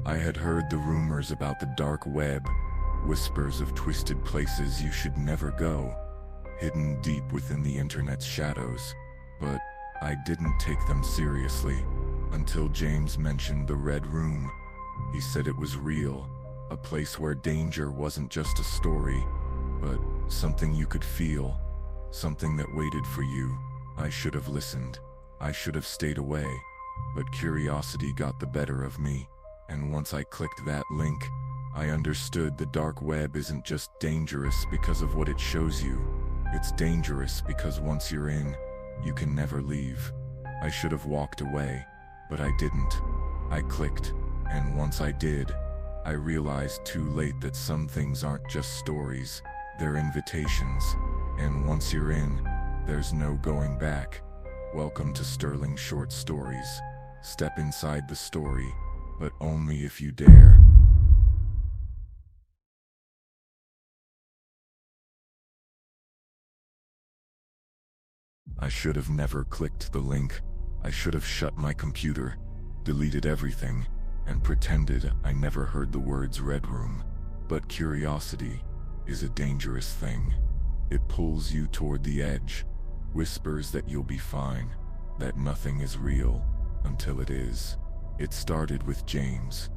I had heard the rumors about the dark web, whispers of twisted places you should never go, hidden deep within the internet's shadows, but I didn't take them seriously until James mentioned the Red Room. He said it was real, a place where danger wasn't just a story, but something you could feel, something that waited for you. I should have listened. I should have stayed away, but curiosity got the better of me, and once I clicked that link, I understood the dark web isn't just dangerous because of what it shows you. It's dangerous because once you're in, you can never leave. I should have walked away, but I didn't. I clicked, and once I did, I realized too late that some things aren't just stories, they're invitations, and once you're in, there's no going back. Welcome to Sterling Short Stories. Step inside the story, but only if you dare. I should have never clicked the link. I should have shut my computer, deleted everything, and pretended I never heard the words Red Room. But curiosity is a dangerous thing. It pulls you toward the edge, whispers that you'll be fine, that nothing is real until it is. It started with James.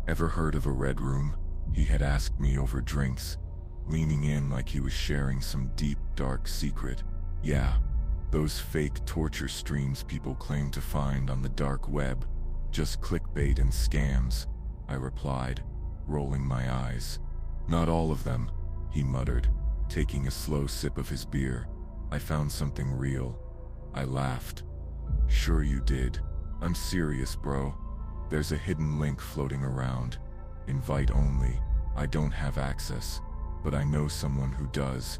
Ever heard of a Red Room? He had asked me over drinks, leaning in like he was sharing some deep, dark secret. Yeah, those fake torture streams people claim to find on the dark web. Just clickbait and scams, I replied, rolling my eyes. Not all of them, he muttered, taking a slow sip of his beer. I found something real. I laughed. Sure you did. I'm serious, bro. There's a hidden link floating around. Invite only. I don't have access, but I know someone who does.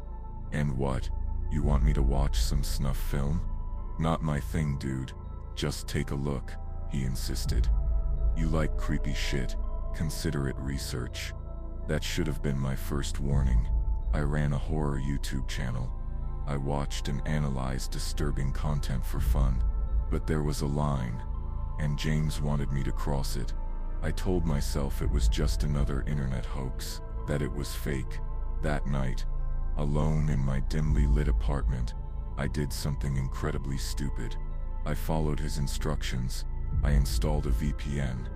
And what? You want me to watch some snuff film? Not my thing, dude. Just take a look, he insisted. You like creepy shit. Consider it research. That should have been my first warning. I ran a horror YouTube channel. I watched and analyzed disturbing content for fun. But there was a line, and James wanted me to cross it. I told myself it was just another internet hoax, that it was fake. That night, alone in my dimly lit apartment, I did something incredibly stupid. I followed his instructions. I installed a VPN,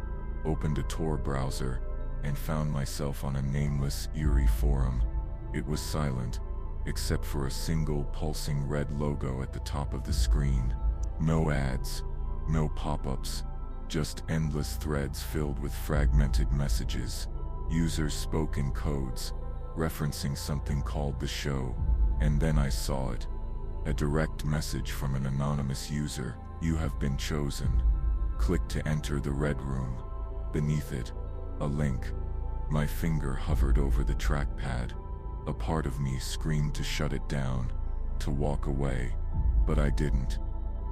opened a Tor browser, and found myself on a nameless, eerie forum. It was silent, except for a single pulsing red logo at the top of the screen. No ads, no pop-ups, just endless threads filled with fragmented messages. Users spoke in codes, referencing something called the show, and then I saw it. A direct message from an anonymous user. You have been chosen. Click to enter the Red Room. Beneath it, a link. My finger hovered over the trackpad. A part of me screamed to shut it down, to walk away, but I didn't.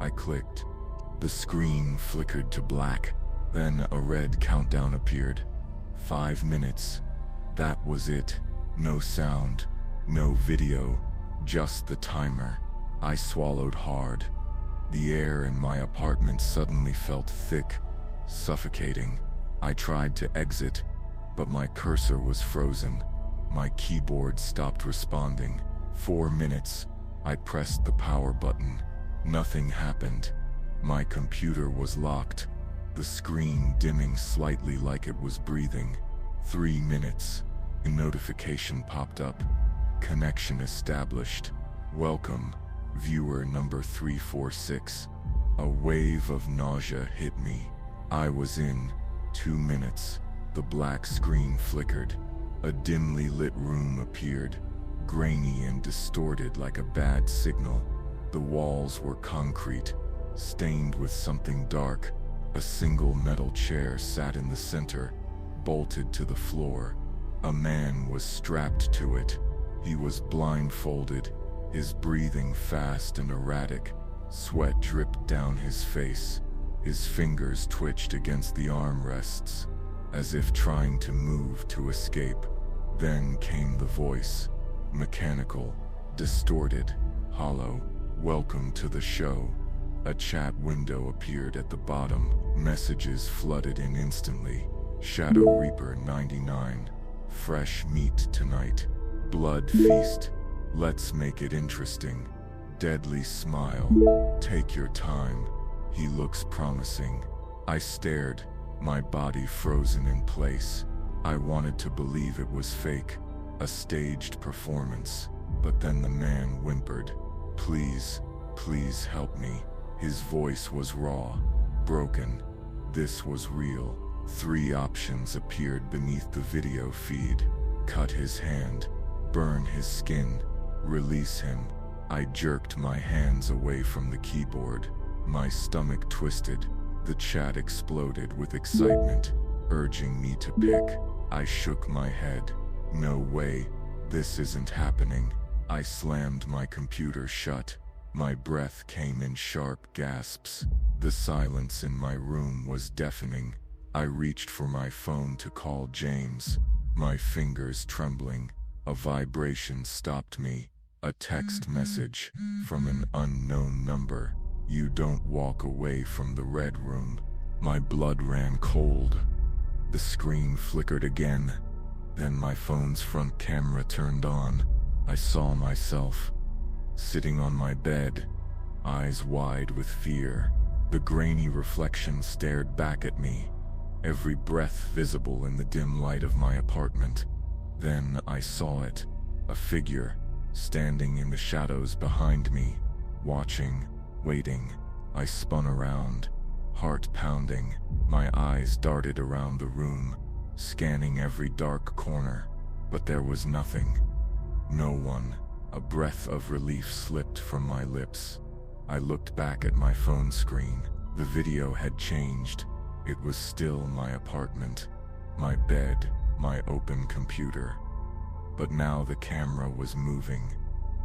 I clicked. The screen flickered to black, then a red countdown appeared. 5 minutes. That was it. No sound, no video, just the timer. I swallowed hard. The air in my apartment suddenly felt thick, suffocating. I tried to exit, but my cursor was frozen. My keyboard stopped responding. 4 minutes. I pressed the power button. Nothing happened. My computer was locked, the screen dimming slightly like it was breathing. 3 minutes. A notification popped up. Connection established. Welcome, viewer number 346. A wave of nausea hit me. I was in. 2 minutes. The black screen flickered. A dimly lit room appeared, grainy and distorted like a bad signal. The walls were concrete, stained with something dark. A single metal chair sat in the center, bolted to the floor. A man was strapped to it. He was blindfolded, his breathing fast and erratic. Sweat dripped down his face. His fingers twitched against the armrests, as if trying to move to escape. Then came the voice, mechanical, distorted, hollow. Welcome to the show. A chat window appeared at the bottom. Messages flooded in instantly. Shadow Reaper 99. Fresh meat tonight. Blood feast. Let's make it interesting. Deadly smile. Take your time. He looks promising. I stared, my body frozen in place. I wanted to believe it was fake, a staged performance. But then the man whimpered, "Please, please help me." His voice was raw, broken. This was real. 3 options appeared beneath the video feed. Cut his hand, burn his skin, release him. I jerked my hands away from the keyboard. My stomach twisted. The chat exploded with excitement, urging me to pick. I shook my head. No way, this isn't happening. I slammed my computer shut. My breath came in sharp gasps. The silence in my room was deafening. I reached for my phone to call James, my fingers trembling. A vibration stopped me. A text message from an unknown number. "You don't walk away from the red room." My blood ran cold. The screen flickered again. Then my phone's front camera turned on. I saw myself, sitting on my bed, eyes wide with fear. The grainy reflection stared back at me, every breath visible in the dim light of my apartment. Then I saw it, a figure, standing in the shadows behind me, watching, waiting. I spun around, heart pounding. My eyes darted around the room, scanning every dark corner, but there was nothing. No one. A breath of relief slipped from my lips. I looked back at my phone screen. The video had changed. It was still my apartment, my bed, my open computer. But now the camera was moving,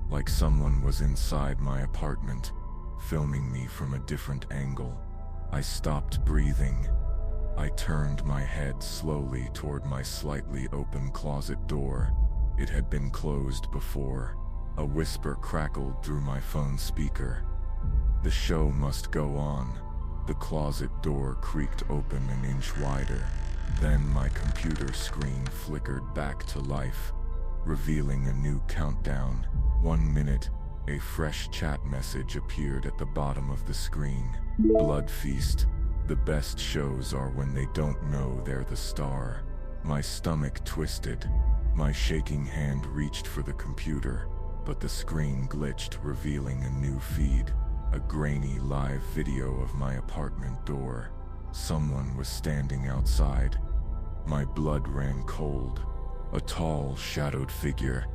like someone was inside my apartment, filming me from a different angle. I stopped breathing. I turned my head slowly toward my slightly open closet door. It had been closed before. A whisper crackled through my phone speaker. "The show must go on." The closet door creaked open an inch wider. Then my computer screen flickered back to life, revealing a new countdown. 1 minute. A fresh chat message appeared at the bottom of the screen. "Blood feast. The best shows are when they don't know they're the star." My stomach twisted. My shaking hand reached for the computer, but the screen glitched, revealing a new feed. A grainy live video of my apartment door. Someone was standing outside. My blood ran cold. A tall, shadowed figure.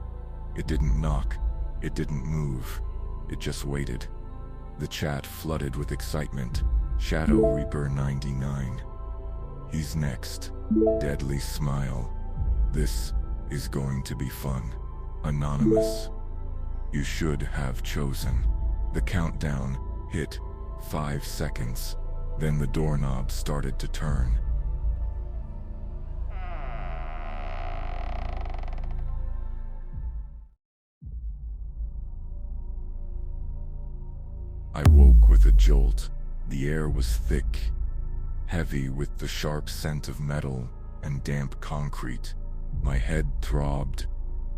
It didn't knock. It didn't move. It just waited. The chat flooded with excitement. Shadow Reaper 99. He's next. Deadly smile. This is going to be fun. Anonymous. You should have chosen. The countdown hit 5 seconds. Then the doorknob started to turn. I woke with a jolt. The air was thick, heavy with the sharp scent of metal and damp concrete. My head throbbed,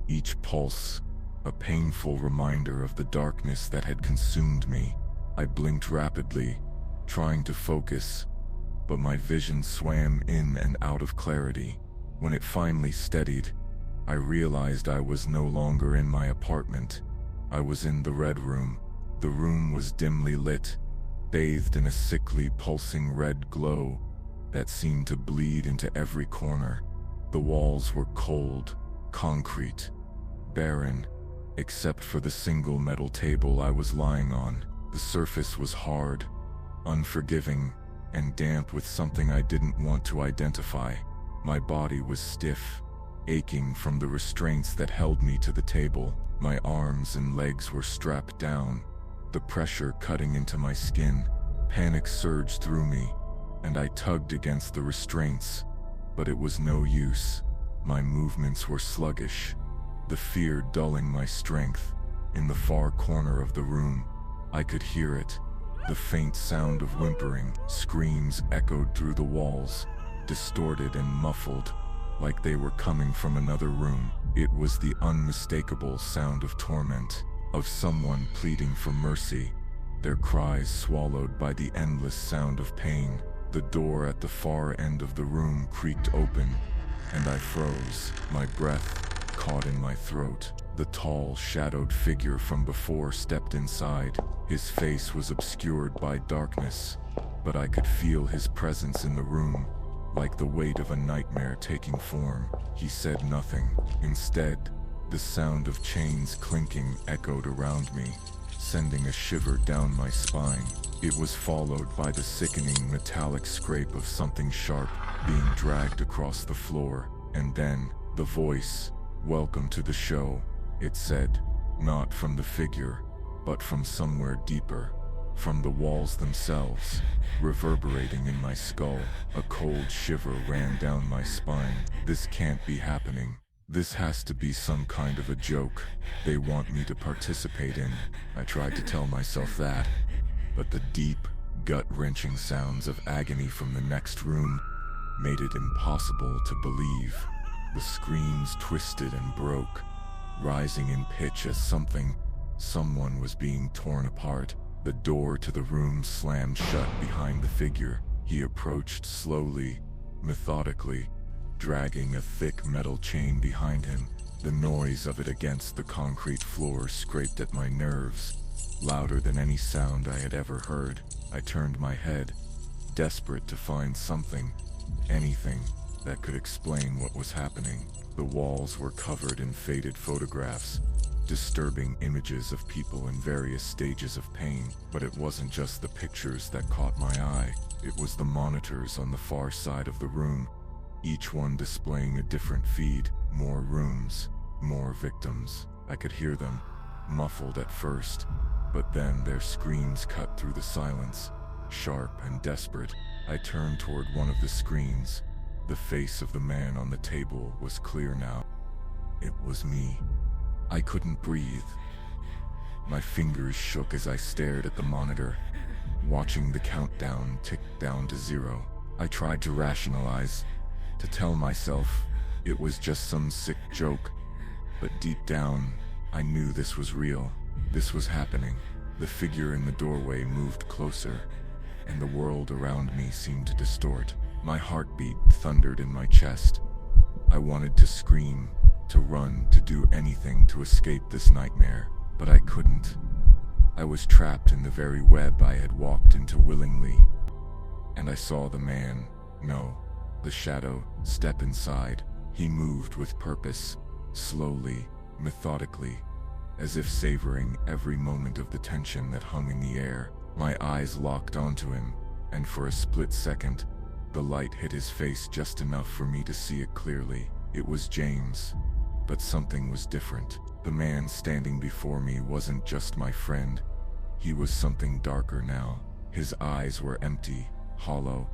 each pulse a painful reminder of the darkness that had consumed me. I blinked rapidly, trying to focus, but my vision swam in and out of clarity. When it finally steadied, I realized I was no longer in my apartment. I was in the red room. The room was dimly lit, bathed in a sickly, pulsing red glow that seemed to bleed into every corner. The walls were cold, concrete, barren, except for the single metal table I was lying on. The surface was hard, unforgiving, and damp with something I didn't want to identify. My body was stiff, aching from the restraints that held me to the table. My arms and legs were strapped down, the pressure cutting into my skin. Panic surged through me, and I tugged against the restraints, but it was no use. My movements were sluggish, the fear dulling my strength. In the far corner of the room, I could hear it. The faint sound of whimpering screams echoed through the walls. distorted and muffled, like they were coming from another room. It was the unmistakable sound of torment, of someone pleading for mercy, their cries swallowed by the endless sound of pain. The door at the far end of the room creaked open, and I froze, my breath caught in my throat. The tall, shadowed figure from before stepped inside. His face was obscured by darkness, but I could feel his presence in the room, like the weight of a nightmare taking form. He said nothing. Instead, the sound of chains clinking echoed around me, sending a shiver down my spine. It was followed by the sickening metallic scrape of something sharp being dragged across the floor, and then the voice, "Welcome to the show," it said, not from the figure, but from somewhere deeper, from the walls themselves, reverberating in my skull. A cold shiver ran down my spine. This can't be happening. This has to be some kind of a joke they want me to participate in. I tried to tell myself that, but the deep, gut-wrenching sounds of agony from the next room made it impossible to believe. The screams twisted and broke, rising in pitch as someone was being torn apart. The door to the room slammed shut behind the figure. He approached slowly, methodically, dragging a thick metal chain behind him. The noise of it against the concrete floor scraped at my nerves, louder than any sound I had ever heard. I turned my head, desperate to find something, anything, that could explain what was happening. The walls were covered in faded photographs, disturbing images of people in various stages of pain. But it wasn't just the pictures that caught my eye. It was the monitors on the far side of the room, each one displaying a different feed. More rooms, more victims. I could hear them, muffled at first, but then their screams cut through the silence, sharp and desperate. I turned toward one of the screens. The face of the man on the table was clear now. It was me. I couldn't breathe. My fingers shook as I stared at the monitor, watching the countdown tick down to 0. I tried to rationalize, to tell myself it was just some sick joke, but deep down, I knew this was real. This was happening. The figure in the doorway moved closer, and the world around me seemed to distort. My heartbeat thundered in my chest. I wanted to scream, to run, to do anything to escape this nightmare, but I couldn't. I was trapped in the very web I had walked into willingly. And I saw the man, no, the shadow, step inside. He moved with purpose, slowly, methodically, as if savoring every moment of the tension that hung in the air. My eyes locked onto him, and for a split second, the light hit his face just enough for me to see it clearly. It was James, but something was different. The man standing before me wasn't just my friend. He was something darker now. His eyes were empty, hollow,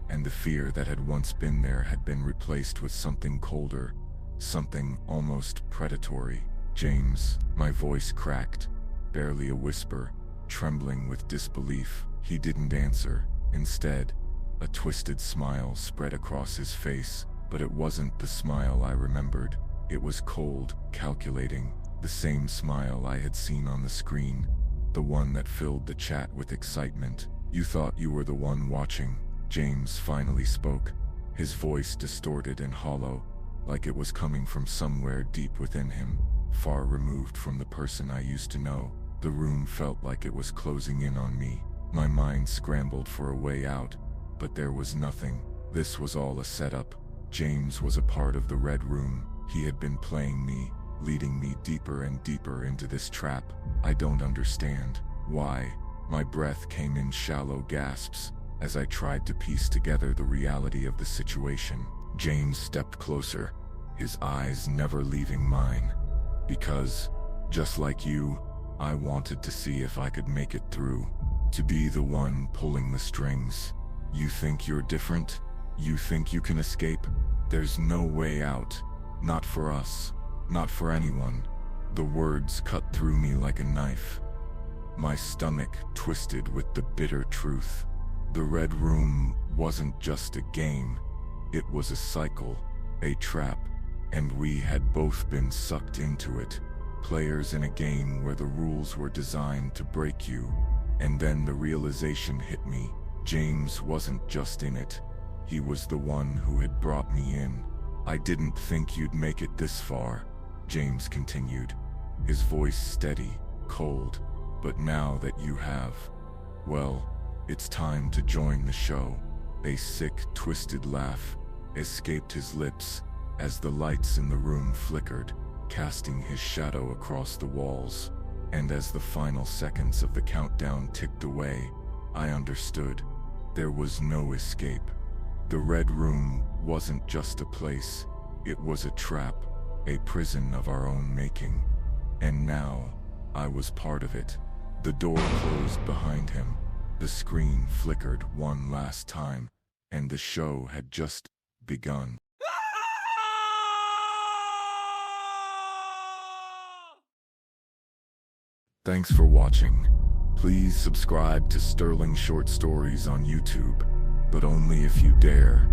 and the fear that had once been there had been replaced with something colder, something almost predatory. "James," my voice cracked, barely a whisper, trembling with disbelief. He didn't answer. Instead, a twisted smile spread across his face, but it wasn't the smile I remembered. It was cold, calculating, the same smile I had seen on the screen, the one that filled the chat with excitement. "You thought you were the one watching," James finally spoke, his voice distorted and hollow, like it was coming from somewhere deep within him, far removed from the person I used to know. The room felt like it was closing in on me. My mind scrambled for a way out, but there was nothing. This was all a setup. James was a part of the Red Room. He had been playing me, leading me deeper and deeper into this trap. I don't understand why. My breath came in shallow gasps as I tried to piece together the reality of the situation. James stepped closer, his eyes never leaving mine. "Because, just like you, I wanted to see if I could make it through. To be the one pulling the strings. You think you're different? You think you can escape? There's no way out. Not for us. Not for anyone." The words cut through me like a knife. My stomach twisted with the bitter truth. The Red Room wasn't just a game. It was a cycle, a trap, and we had both been sucked into it. Players in a game where the rules were designed to break you. And then the realization hit me. James wasn't just in it. He was the one who had brought me in. "I didn't think you'd make it this far," James continued, his voice steady, cold. "But now that you have, well, it's time to join the show." A sick, twisted laugh escaped his lips as the lights in the room flickered, casting his shadow across the walls. And as the final seconds of the countdown ticked away, I understood. There was no escape. The Red Room wasn't just a place, it was a trap, a prison of our own making. And now, I was part of it. The door closed behind him, the screen flickered one last time, and the show had just begun. Thanks for watching. Please subscribe to Sterling Short Stories on YouTube, but only if you dare.